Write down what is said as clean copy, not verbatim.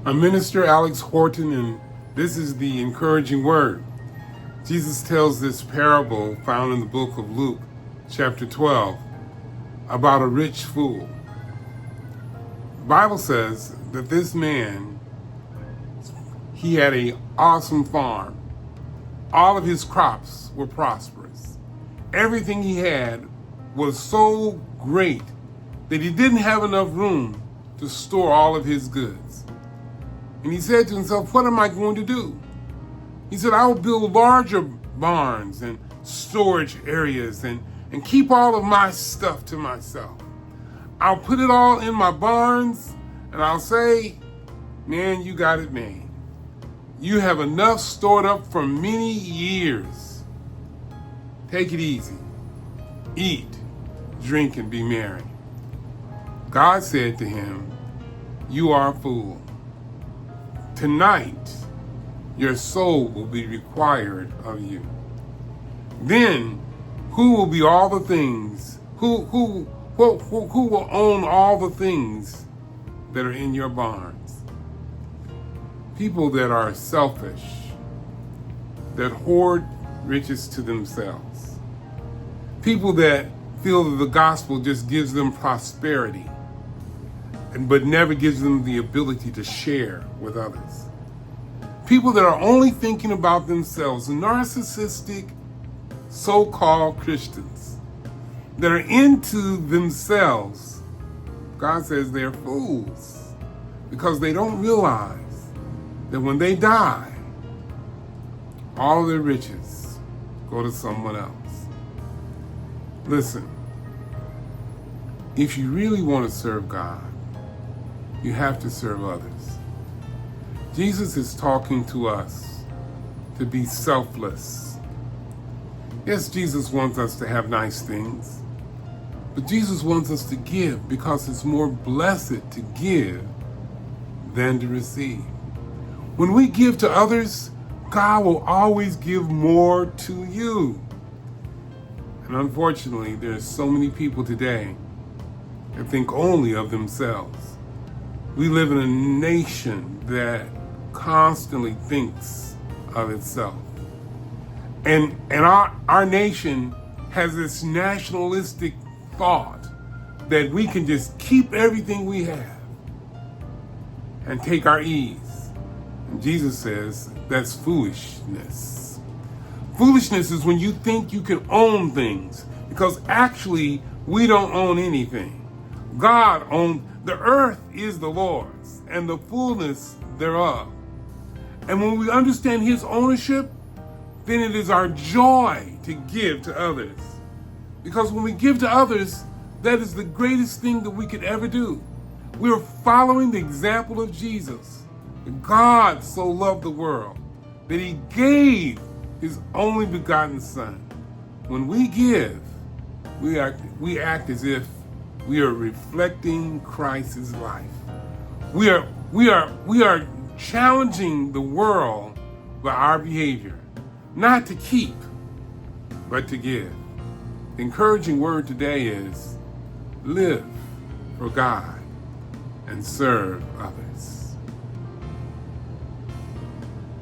I'm Minister Alex Horton, and this is the encouraging word. Jesus tells this parable found in the book of Luke, chapter 12, about a rich fool. The Bible says that this man, he had an awesome farm. All of his crops were prosperous. Everything he had was so great that he didn't have enough room to store all of his goods. And he said to himself, what am I going to do? He said, I will build larger barns and storage areas and keep all of my stuff to myself. I'll put it all in my barns and I'll say, man, you got it made. You have enough stored up for many years. Take it easy. Eat, drink, and be merry. God said to him, you are a fool. Tonight, your soul will be required of you. Then, who will be all the things? Who will own all the things that are in your barns? People that are selfish, that hoard riches to themselves. People that feel that the gospel just gives them prosperity, but never gives them the ability to share with others. People that are only thinking about themselves, narcissistic so-called Christians that are into themselves. God says they're fools because they don't realize that when they die, all of their riches go to someone else. Listen, if you really want to serve God, you have to serve others. Jesus is talking to us to be selfless. Yes, Jesus wants us to have nice things, but Jesus wants us to give because it's more blessed to give than to receive. When we give to others, God will always give more to you. And unfortunately, there's so many people today that think only of themselves. We live in a nation that constantly thinks of itself. And our nation has this nationalistic thought that we can just keep everything we have and take our ease. And Jesus says that's foolishness. Foolishness is when you think you can own things, because actually we don't own anything. God owns. The earth is the Lord's and the fullness thereof. And when we understand his ownership, then it is our joy to give to others. Because when we give to others, that is the greatest thing that we could ever do. We are following the example of Jesus. God so loved the world that he gave his only begotten Son. When we give, we act as if we are reflecting Christ's life. We are challenging the world by our behavior, not to keep, but to give. The encouraging word today is live for God and serve others.